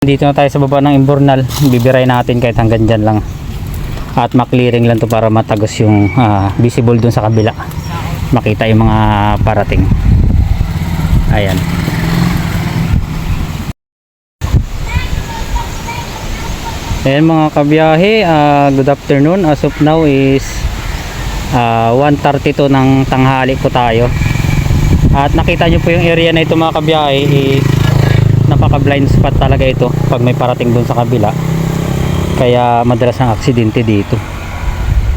Dito na tayo sa baba ng Imbornal. Bibiray natin kahit hanggang dyan lang. At maklearing lang to para matagos yung visible dun sa kabila. Makita yung mga parating. Ayan. Ayan mga kabiyahe, good afternoon. As of now is 1:32 ng tanghali po tayo. At nakita nyo po yung area na ito mga kabiyahe is napaka blind spot talaga ito pag may parating dun sa kabila. Kaya madalas ang aksidente dito.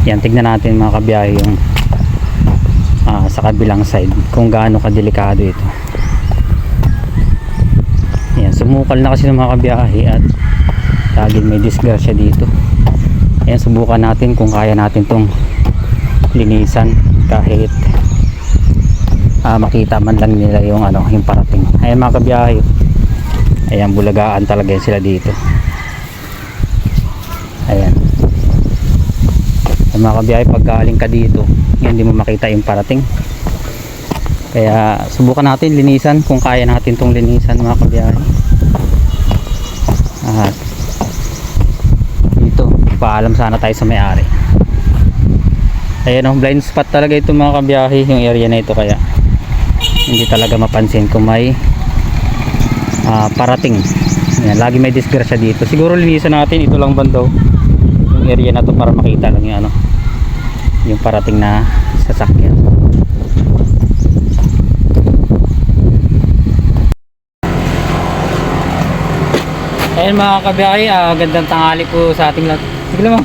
Yan, tignan natin mga kabiyahe yung sa kabilang side kung gaano kadelikado ito. Yan, sumukal na kasi ng mga kabiyahe at laging may disgrasya dito. Ayan, subukan natin kung kaya natin tong linisan kahit makita man lang nila yung yung parating. Ayan mga kabiyahe, ayan, bulagaan talaga yan sila dito. Ayan, mga kabiyahe, pag galing ka dito hindi mo makita yung parating. Kaya subukan natin linisan kung kaya natin tong linisan mga kabiyahe. At dito paalam sana tayo sa may-ari. Ayan, blind spot talaga ito mga kabiyahe, yung area na ito. Kaya hindi talaga mapansin kung may parating. Ayan, lagi may disgrasya dito. Siguro linisan natin ito lang bandaw yung area na to para makita lang yung yung parating na sasakyan. Ayan mga kabiyahe, gandang tanghali po sa ating lahat. Sige lang,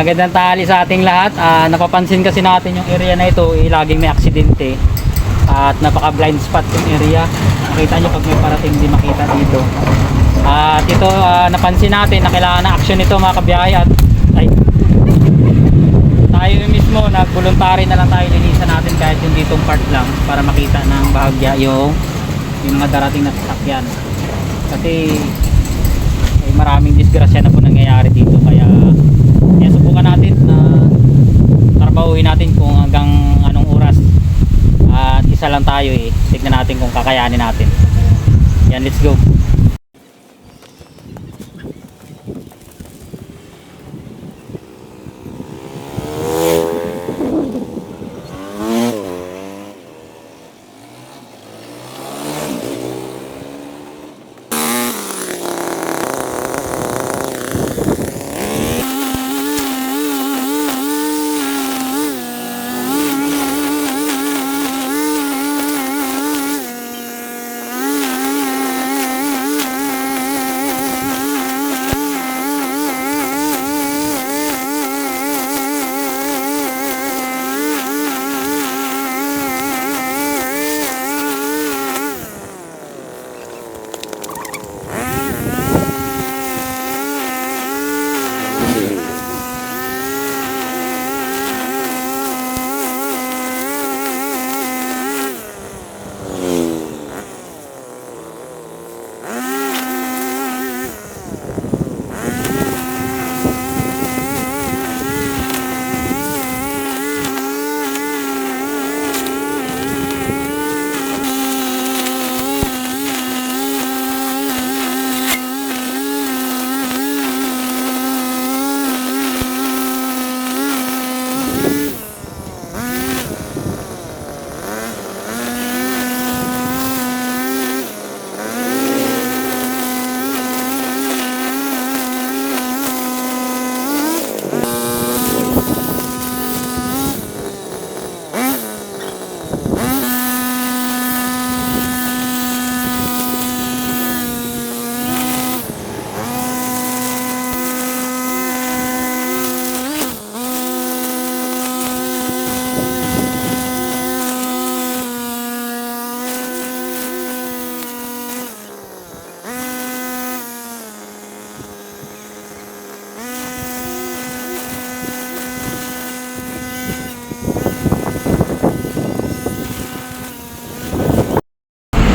gandang tanghali sa ating lahat. Napapansin kasi natin yung area na ito laging may aksidente at napaka blind spot yung area. Nakita nyo pag may parating hindi makita dito. At ito napansin natin na kailangan na action nito mga kabiyahe. At tayo mismo nag-voluntary na lang tayo, linisan natin kahit yung ditong part lang para makita ng bahagya yung mga darating na sasakyan. Kasi maraming disgrasya na po nangyayari dito. Kaya subukan natin na trabahuin natin kung hanggang anong oras. At isa lang tayo tignan natin kung kakayanin natin. Yan, let's go.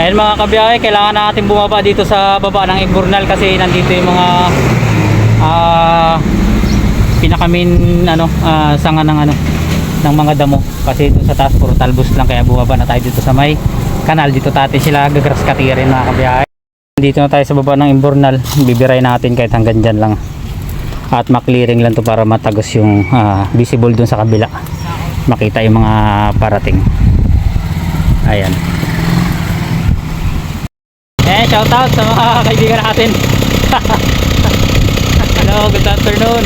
Ayun mga kabiyahe, kailangan natin bumaba dito sa baba ng Imbornal kasi nandito yung mga pinakamin sanga ng mga damo. Kasi dito sa taas puro talbos lang, kaya bumaba na tayo dito sa may kanal. Dito tati sila gagrass katirin mga kabiyahe. Dito na tayo sa baba ng Imbornal. Bibiray natin kahit hanggang dyan lang. At maklearing lang to para matagos yung visible dun sa kabila. Makita yung mga parating. Ayan. Shout out sa mga kaibigan natin. Hello, good afternoon.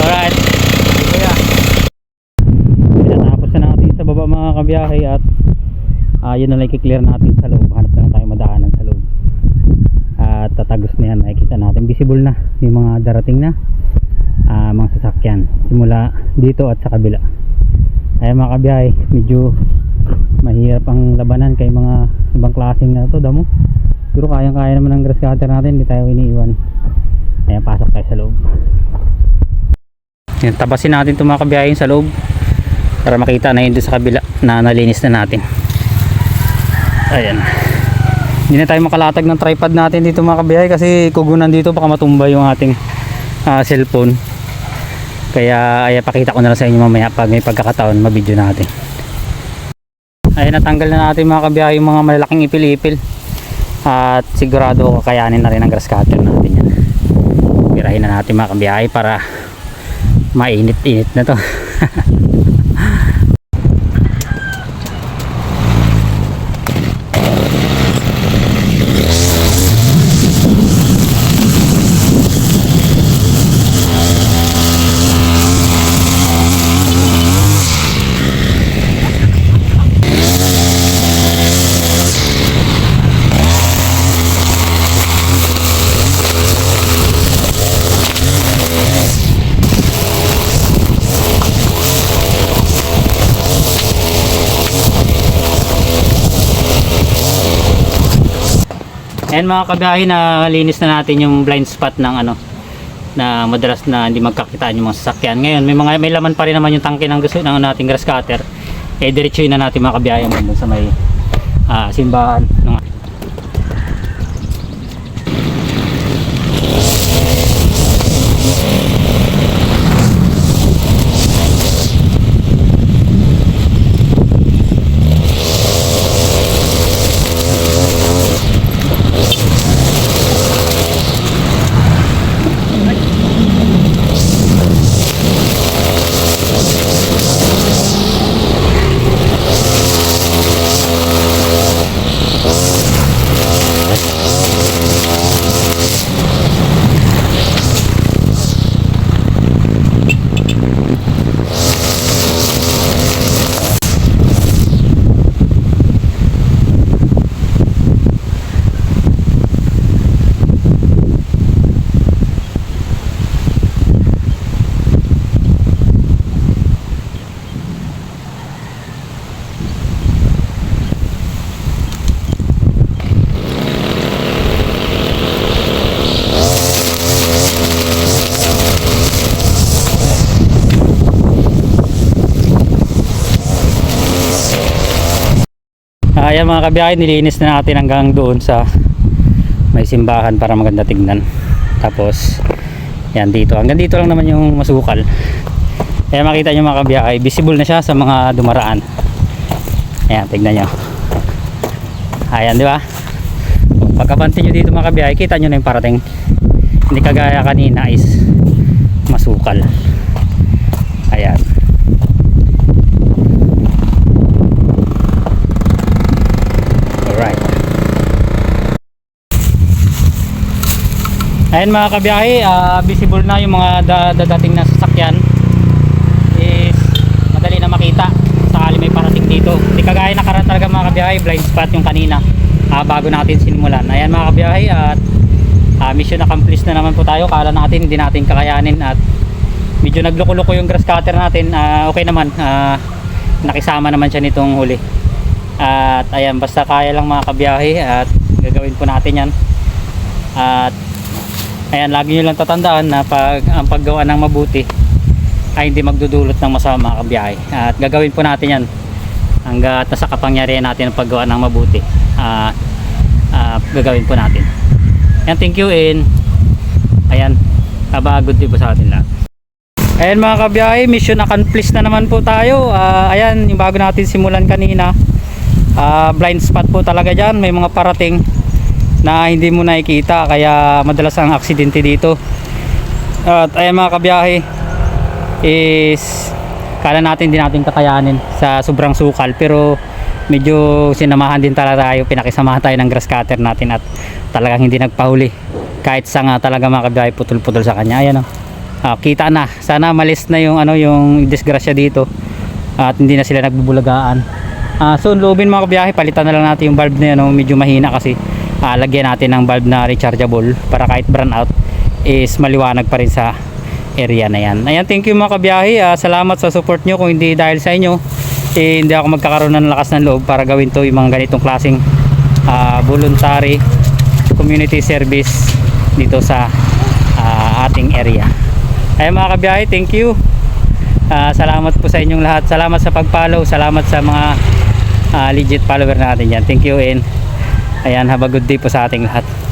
Alright. Natapos na natin sa baba mga kabiyahe at yun na lang i-clear natin sa loob. Hanap na tayo madaanan sa loob. At tatagos na yan, makikita natin. Visible na yung mga darating na mga sasakyan. Simula dito at sa kabila. Ay mga kabiyahe, medyo mahirap ang labanan kay mga ibang klaseng na ito, damo. Pero kayang-kaya naman ang grass cutter natin, hindi tayo iniiwan. Ayan, pasok tayo sa loob. Yan, tabasin natin itong mga kabiyahe sa loob para makita na yun doon sa kabila na nalinis na natin. Ayan. Hindi na tayo makalatag ng tripod natin dito mga kabiyahe kasi kugunan dito baka matumba yung ating cellphone. Kaya ay pakita ko na lang sa inyo mamaya pag may pagkakataon mabidyo natin. Ayan, natanggal na natin mga kabiyahe yung mga malalaking ipil-ipil. At sigurado kakayanin na rin ang grass cutter natin yan. Birahin na natin mga kabiyahe para mainit-init na to. Ayan mga kabiyahe, na linis na natin yung blind spot ng na madalas na hindi magkakitaan yung mga sasakyan. Ngayon may laman pa rin naman yung tangke ng gusto ng nating grass cutter. Diretsuhin na natin mga kabiyahe mo sa may simbahan ng ayan mga kabiyahe, nilinis na natin hanggang doon sa may simbahan para maganda tignan. Tapos yan dito, hanggang dito lang naman yung masukal. Kaya makita nyo mga kabiyahe, visible na siya sa mga dumaraan. Ayan, tignan nyo. Ayan, di ba? Pagkapansin nyo dito mga kabiyahe, kita nyo na yung parating. Hindi kagaya kanina is masukal. Ayan. Ayan mga kabiyahe, visible na yung mga dadating na sasakyan. Is madali na makita sakali may parating dito. Hindi kagaya nakaraan talaga mga kabiyahe, blind spot yung kanina bago natin sinimulan. Ayan mga kabiyahe, at mission accomplished na naman po tayo. Kala natin hindi natin kakayanin at medyo nagloko-loko yung grass cutter natin. Okay naman, nakisama naman siya nitong huli. At ayan, basta kaya lang mga kabiyahe at gagawin po natin yan. At ayan, lagi nyo lang tatandaan na ang paggawa ng mabuti ay hindi magdudulot ng masama mga kabiyahe. At gagawin po natin yan hanggat nasa kapangyarihan natin ang paggawa ng mabuti. Gagawin po natin. Ayan, thank you, and ayan, have a good day po sa atin lahat. Ayan mga kabiyahe, mission accomplished na naman po tayo. Ayan, yung bago natin simulan kanina, blind spot po talaga dyan, may mga parating. na hindi mo nakikita, kaya madalas ang aksidente dito. At ayan mga kabiyahe, is kala natin hindi natin kakayanin sa sobrang sukal, pero medyo sinamahan din talaga tayo, pinakisamahan tayo ng grass cutter natin at talagang hindi nagpahuli kahit sa nga talaga mga kabiyahe, putol-putol sa kanya. Ayan kita na, sana malis na yung yung disgrasya dito at hindi na sila nagbubulagaan. Soon loobin mga kabiyahe, palitan na lang natin yung bulb na yan, medyo mahina kasi. Lagyan natin ng bulb na rechargeable para kahit burn out is maliwanag pa rin sa area na yan. Ayan, thank you mga kabiyahe. Salamat sa support nyo. Kung hindi dahil sa inyo, hindi ako magkakaroon ng lakas ng loob para gawin to, yung mga ganitong klaseng voluntary community service dito sa ating area. Ayan mga kabiyahe, thank you. Salamat po sa inyong lahat. Salamat sa pag-follow. Salamat sa mga legit follower natin yan. Thank you, and ayan, have a good day po sa ating lahat.